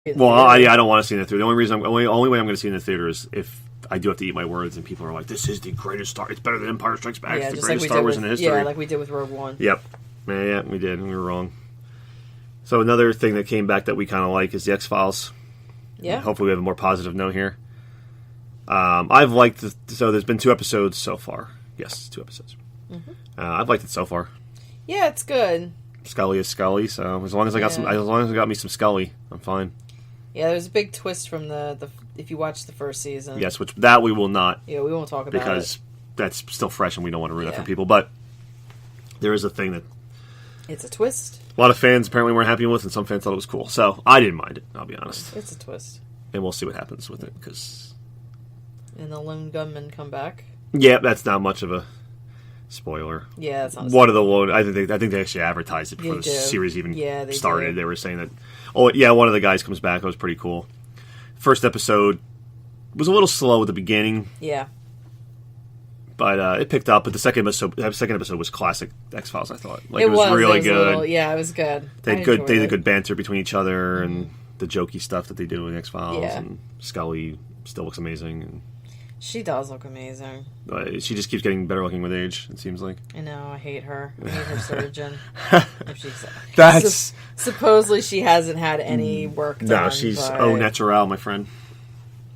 Well, I don't want to see it in the theater. The only reason, only way I'm going to see it in the theater is if I do have to eat my words, and people are like, "This is the greatest Star. It's better than Empire Strikes Back. Yeah, it's the greatest Star Wars in history." Yeah, like we did with Rogue One. Yep. Yeah, we did. We were wrong. So another thing that came back that we kind of like is the X-Files. Yeah. And hopefully we have a more positive note here. I've liked so there's been 2 episodes so far. Yes, 2 episodes. Mm-hmm. I've liked it so far. Yeah, it's good. Scully is Scully, so as long as I got me some Scully, I'm fine. Yeah, there's a big twist from the if you watch the first season. Yes, which that we will not. Yeah, we won't talk about because it. That's still fresh and we don't want to ruin that for people. But there is a thing that it's a twist. A lot of fans apparently weren't happy with, and some fans thought it was cool. So I didn't mind it. I'll be honest. It's a twist, and we'll see what happens with it because. And the lone gunmen come back. Yeah, that's not much of a spoiler. Yeah, that's not. One of the lone. I think they actually advertised it before the series even started. They were saying that. Oh yeah, one of the guys comes back. It was pretty cool. First episode was a little slow at the beginning. Yeah. But it picked up. But the second episode was classic X-Files. I thought it was really good. It was good. They had good banter between each other and the jokey stuff that they do in X-Files. Yeah. And Scully still looks amazing. And she does look amazing. She just keeps getting better looking with age. It seems like. I know. I hate her. I hate her surgeon. That's supposedly she hasn't had any work done. No, she's au naturel, my friend.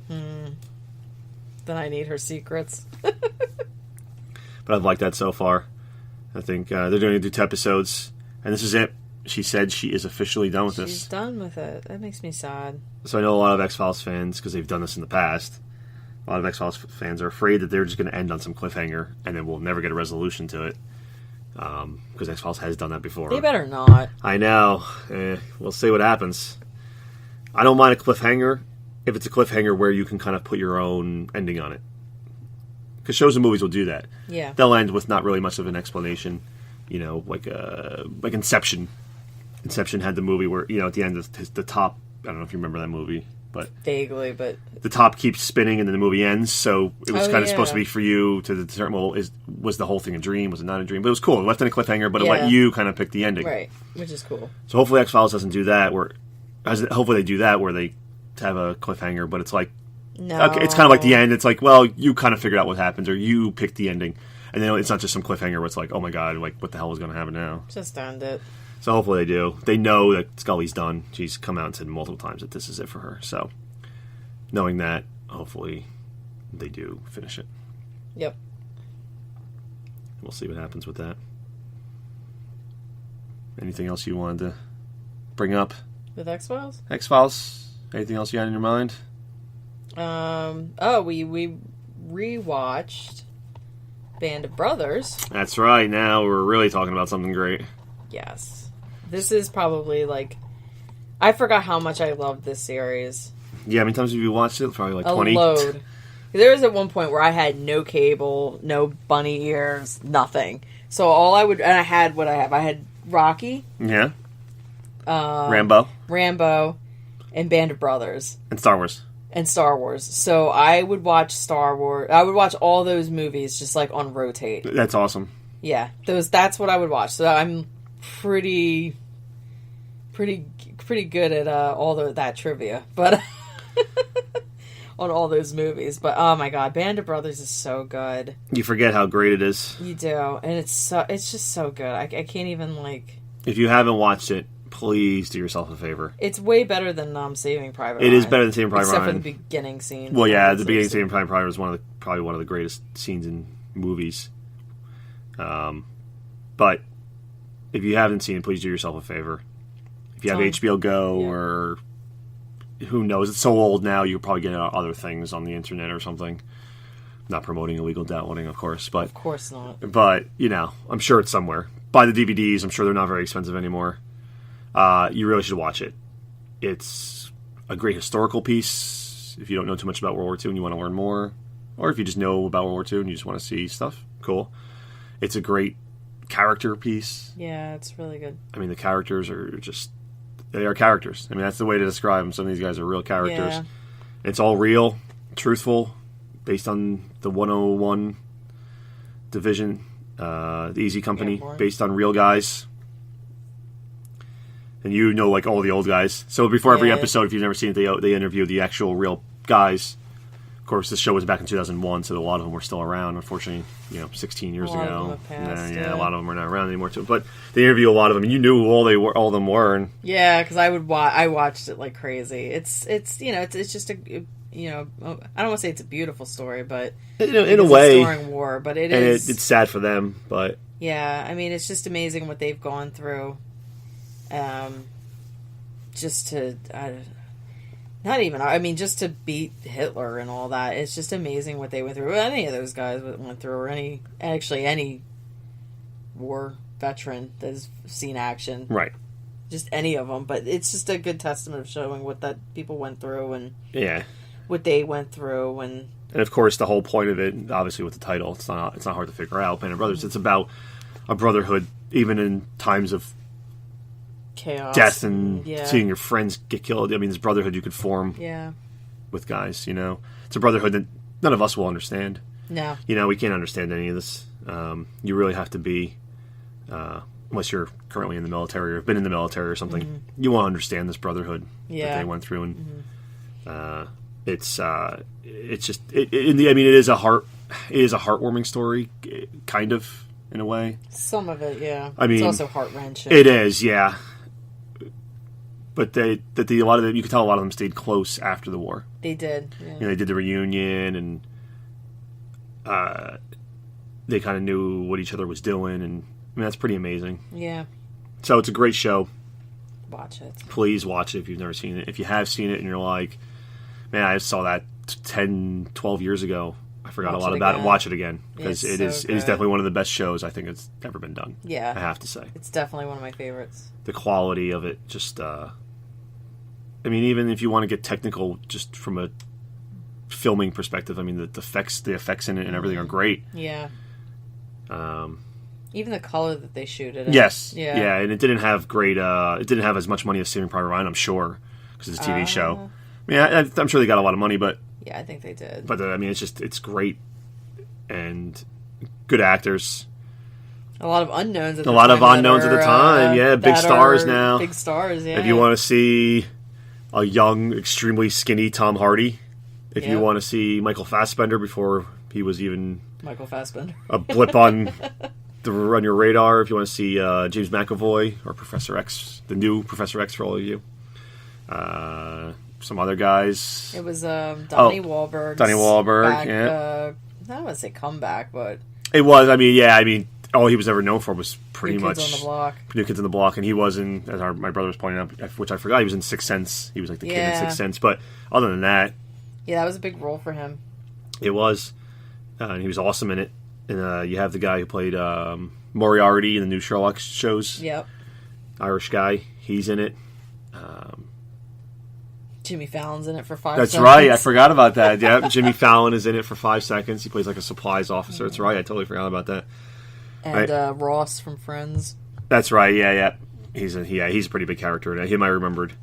Then I need her secrets. But I've liked that so far. I think they're going to do 2 episodes, and this is it. She said she is officially done with this. She's done with it. That makes me sad. So I know a lot of X-Files fans, because they've done this in the past, a lot of X-Files fans are afraid that they're just going to end on some cliffhanger, and then we'll never get a resolution to it. Because X-Files has done that before. They better not. I know. We'll see what happens. I don't mind a cliffhanger if it's a cliffhanger where you can kind of put your own ending on it. Because shows and movies will do that. Yeah. They'll end with not really much of an explanation. You know, like Inception. Inception had the movie where, at the end, the top... I don't know if you remember that movie, but... Vaguely, but... The top keeps spinning and then the movie ends, so it was kind of supposed to be for you to determine, well, was the whole thing a dream? Was it not a dream? But it was cool. It left in a cliffhanger, but it let you kind of pick the ending. Right, which is cool. So hopefully X-Files doesn't do that, hopefully they do that where they have a cliffhanger, but it's like... No. Okay, it's kind of like the end. It's like, well, you kind of figured out what happens, or you picked the ending, and then it's not just some cliffhanger where it's like, oh my god, like what the hell is going to happen now? Just end it. So hopefully they do. They know that Scully's done. She's come out and said multiple times that this is it for her. So knowing that, hopefully they do finish it. Yep. We'll see what happens with that. Anything else you wanted to bring up with X-Files? X-Files. Anything else you had in your mind? We rewatched Band of Brothers. That's right. Now we're really talking about something great. Yes. This is probably I forgot how much I loved this series. Yeah, how many times have you watched it? Probably like 20. A load. There was at one point where I had no cable, no bunny ears, nothing. So and I had what I have. I had Rocky. Yeah. Rambo, and Band of Brothers. And Star Wars. So I would watch Star Wars. I would watch all those movies just on rotate. That's awesome. Yeah, that's what I would watch. So I'm pretty good at all that trivia, but on all those movies. But oh my god, Band of Brothers is so good. You forget how great it is. You do, and it's just so good. I can't even If you haven't watched it, please do yourself a favor. It's way better than Saving Private Ryan. It is better than Saving Private Ryan. Except for the beginning scene. Well, yeah, the beginning scene of Saving Private Ryan was probably one of the greatest scenes in movies. But if you haven't seen it, please do yourself a favor. If you have HBO Go or who knows, it's so old now, you'll probably get other things on the internet or something. Not promoting illegal downloading, of course. But, of course not. But, I'm sure it's somewhere. Buy the DVDs. I'm sure they're not very expensive anymore. You really should watch it. It's a great historical piece. If you don't know too much about World War II and you want to learn more, or if you just know about World War II and you just want to see stuff, cool. It's a great character piece. Yeah, it's really good. I mean, the characters are they are characters. I mean, that's the way to describe them. Some of these guys are real characters. Yeah. It's all real, truthful, based on the 101 Division, the Easy Company, based on real guys. and you know like all the old guys. So before every Yeah. episode, if you've never seen it, they interview the actual real guys. Of course, this show was back in 2001, so a lot of them were still around. Unfortunately, 16 years A lot of ago. them have passed, yeah, yeah. a lot of them are not around anymore too. But they interview a lot of them, and you knew who all of them were. And Yeah, because I watched it like crazy. It's just a I don't want to say it's a beautiful story, but in a it's way, during war, but it and is. it's sad for them, but Yeah, I mean, it's just amazing what they've gone through. Just to, just to beat Hitler and all that. It's just amazing what they went through. Any of those guys went through, or any war veteran that's seen action. right. Just any of them. But it's just a good testament of showing what that people went through and Yeah. what they went through. And of course, the whole point of it, obviously with the title, it's not hard to figure out. Band of Brothers. It's about a brotherhood, even in times of chaos. death and Yeah. seeing your friends get killed. I mean, this brotherhood you could form Yeah. with guys. It's a brotherhood that none of us will understand. No. We can't understand any of this. You really have to be, unless you're currently in the military or have been in the military or something, Mm-hmm. you want to understand this brotherhood that Yeah. they went through. And it's just it is a heartwarming story, kind of, in a way. Some of it, yeah. I mean, it's also heart-wrenching. It is, yeah. But a lot of them, you could tell a lot of them stayed close after the war. They did. Yeah. They did the reunion, and they kind of knew what each other was doing, and that's pretty amazing. Yeah. So it's a great show. Watch it. Please watch it if you've never seen it. If you have seen it and you're like, man, I saw that 10, 12 years ago. I forgot Watch a lot it about it. again. Watch it again, because It's it so is good. definitely one of the best shows I think it's ever been done. Yeah. I have to say. It's definitely one of my favorites. The quality of it, just even if you want to get technical, just from a filming perspective, the effects in it and everything are great. Yeah. Even the color that they shoot it in. Yes, Yeah. and it didn't have great. It didn't have as much money as Saving Private Ryan, I'm sure, because it's a TV show. I'm sure they got a lot of money, but Yeah, I think they did. it's great and good actors. A lot of unknowns at the A time. lot of unknowns at the time, yeah, big that stars are now. Big stars, yeah. If you want to see a young, extremely skinny Tom Hardy, if you Yeah. want to see Michael Fassbender before he was even Michael Fassbender. a blip on your radar, if you want to see James McAvoy or Professor X, the new Professor X for all of you, some other guys. It was Donnie Wahlberg. Donnie Wahlberg, back, yeah. I don't want to say comeback, but It was, all he was ever known for was pretty New much Kids on the Block. New Kids on the Block, and he was in, as my brother was pointing out, which I forgot, he was in Sixth Sense. He was like the kid in Yeah. Sixth Sense, but other than that, Yeah, that was a big role for him. it was, and he was awesome in it. And you have the guy who played Moriarty in the new Sherlock shows. Yep. Irish guy, he's in it. Jimmy Fallon's in it for 5 That's seconds. right, I forgot about that. Yeah, Jimmy Fallon is in it for 5 seconds. He plays like a supplies officer. That's right, I totally forgot about that. And Right. Ross from Friends. That's right, yeah. He's a pretty big character. Him I remembered.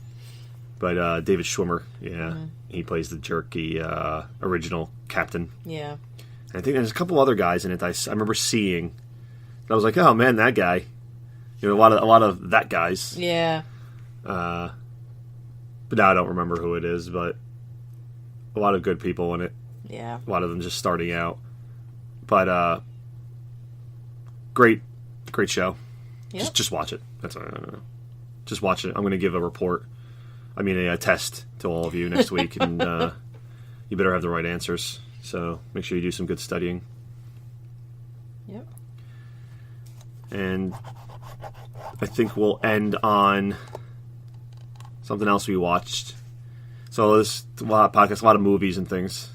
But David Schwimmer, he plays the jerky original captain. Yeah. And I think there's a couple other guys in it I remember seeing. I was like, oh man, that guy. A lot of that guys. Yeah. But now I don't remember who it is. But a lot of good people in it. Yeah. A lot of them just starting out. But great show. Yep. Just watch it. That's all. Just watch it. I'm going to give a report. A test to all of you next week, and you better have the right answers. So make sure you do some good studying. Yep. And I think we'll end on something else we watched. So there's a lot of podcasts, a lot of movies and things.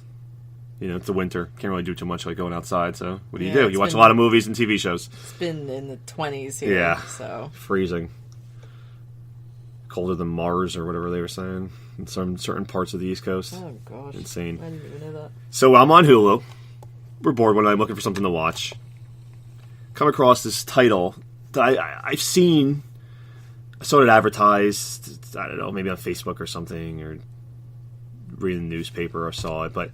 It's the winter. Can't really do too much like going outside. So what do you do? You watch a lot of movies and TV shows. It's been in the 20s here. Yeah. So. Freezing. Colder than Mars or whatever they were saying in some certain parts of the East Coast. Oh, gosh. Insane. I didn't even know that. So I'm on Hulu. We're bored one night. I'm looking for something to watch. Come across this title that I've seen. I saw it advertised, I don't know, maybe on Facebook or something, or reading the newspaper, I saw it, but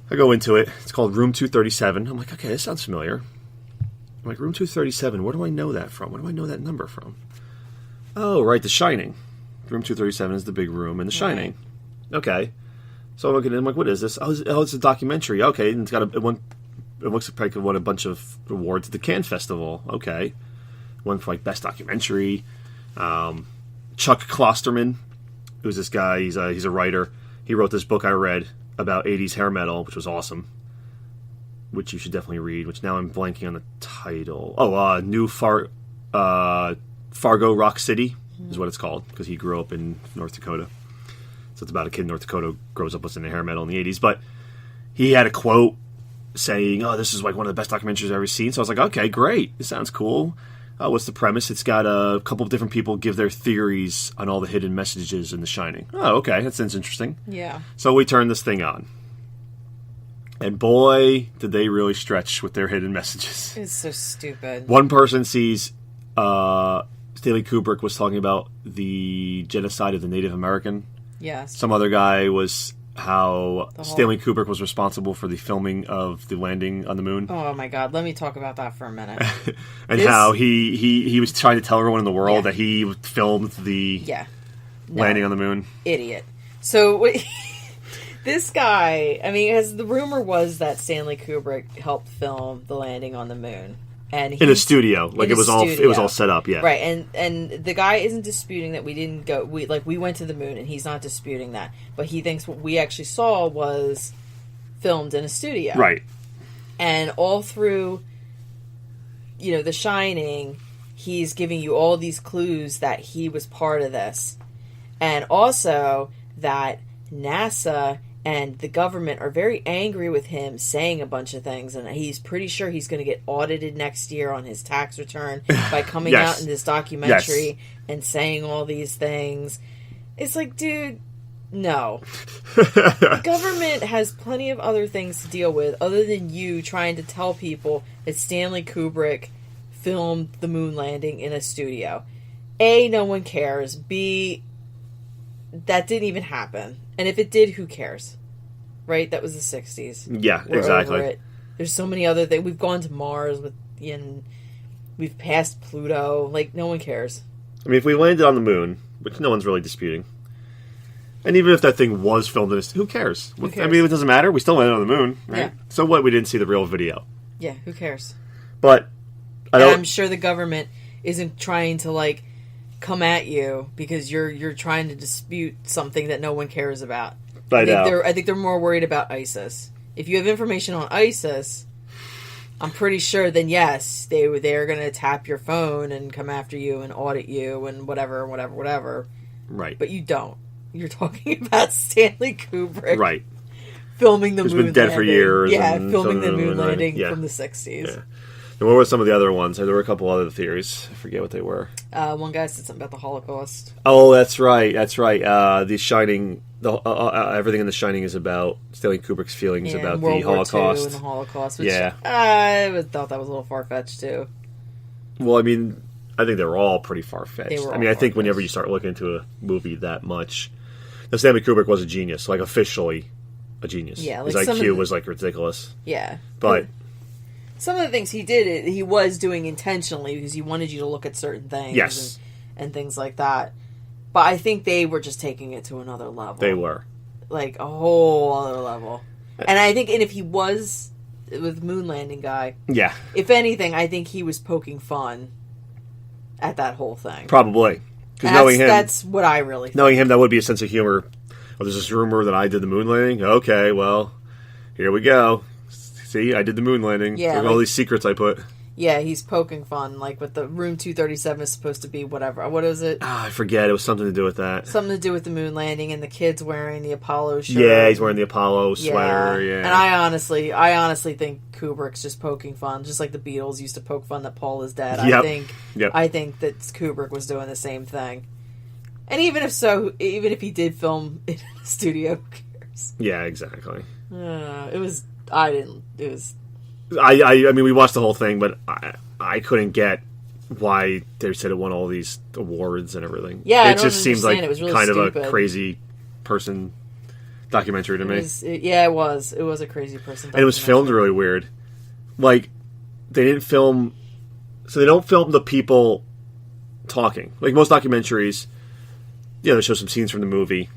I go into it. It's called Room 237. I'm like, okay, this sounds familiar. I'm like, Room 237, where do I know that from? Where do I know that number from? Oh, right, The Shining. Room 237 is the big room in The Shining. Okay. So I'm looking at it, I'm like, what is this? It's a documentary. Okay, and it looks like it won a bunch of awards at the Cannes Festival. Okay. One for, like, Best Documentary. Chuck Klosterman, who's this guy, he's a writer. He wrote this book I read about 80s hair metal, which was awesome. Which you should definitely read, which now I'm blanking on the title. New Fargo Rock City is what it's called, because he grew up in North Dakota. So it's about a kid in North Dakota grows up listening to hair metal in the 80s. But he had a quote saying, this is like one of the best documentaries I've ever seen. So I was like, okay, great. This sounds cool. What's the premise? It's got a couple of different people give their theories on all the hidden messages in The Shining. Oh, okay. That sounds interesting. Yeah. So we turned this thing on. And boy, did they really stretch with their hidden messages. It's so stupid. One person sees Stanley Kubrick was talking about the genocide of the Native American. Yes. Some other guy was how Stanley Kubrick was responsible for the filming of the landing on the moon. Oh my God, let me talk about that for a minute. And how he was trying to tell everyone in the world that he filmed the landing on the moon. Idiot. So this guy, I mean, the rumor was that Stanley Kubrick helped film the landing on the moon. And in a studio, like it was all set up, yeah. Right, and the guy isn't disputing that we didn't go. We went to the moon, and he's not disputing that. But he thinks what we actually saw was filmed in a studio, right? And all through, The Shining, he's giving you all these clues that he was part of this, and also that NASA and the government are very angry with him saying a bunch of things, and he's pretty sure he's going to get audited next year on his tax return by coming out in this documentary and saying all these things. It's like, dude, no. The government has plenty of other things to deal with other than you trying to tell people that Stanley Kubrick filmed the moon landing in a studio. A, no one cares. B, that didn't even happen. And if it did, who cares? Right? That was the 60s. Yeah, We're exactly. over it. There's so many other things. We've gone to Mars and we've passed Pluto. Like, no one cares. I mean, if we landed on the moon, which no one's really disputing, and even if that thing was filmed in a... Who cares? Who cares? I mean, it doesn't matter. We still landed on the moon, right? Yeah. So what? We didn't see the real video. Yeah, who cares? But I'm sure the government isn't trying to, come at you because you're trying to dispute something that no one cares about. I think they're more worried about ISIS. If you have information on ISIS, I'm pretty sure then yes, they're going to tap your phone and come after you and audit you and whatever. Right. But you don't. You're talking about Stanley Kubrick. Right. Filming the moon landing. He's been dead for years. Yeah, filming the moon landing yeah. from the 60s. Yeah. And what were some of the other ones? There were a couple other theories. I forget what they were. One guy said something about the Holocaust. Oh, that's right. The Shining... everything in The Shining is about Stanley Kubrick's feelings about the Holocaust. World War II and the Holocaust, which I thought that was a little far-fetched, too. Well, I mean, I think they were all pretty far-fetched. I think whenever you start looking into a movie that much... Now, Stanley Kubrick was a genius, officially a genius. Yeah, his IQ was, ridiculous. Yeah. But... Some of the things he did, he was doing intentionally because he wanted you to look at certain things. Yes. And things like that. But I think they were just taking it to another level. They were. A whole other level. And I think, if he was with moon landing guy, yeah. If anything, I think he was poking fun at that whole thing. Probably. Because knowing him, that's what I really think. Knowing him, that would be a sense of humor. Oh, there's this rumor that I did the moon landing? Okay, well, here we go. See, I did the moon landing. Yeah, all these secrets I put. Yeah, he's poking fun. With the room 237 is supposed to be whatever. What is it? I forget. It was something to do with that. Something to do with the moon landing and the kids wearing the Apollo shirt. Yeah, he's wearing the Apollo sweater. Yeah. And I honestly think Kubrick's just poking fun, just like the Beatles used to poke fun that Paul is dead. Yep. I think that Kubrick was doing the same thing. And even if he did film in a studio, who cares? Yeah, exactly. I mean, we watched the whole thing, but I couldn't get why they said it won all these awards and everything. Yeah, it just seems like it was really kind stupid. of a crazy person documentary to me. It was a crazy person documentary. And it was filmed really weird. They didn't film... So they don't film the people talking. Like most documentaries, they show some scenes from the movie,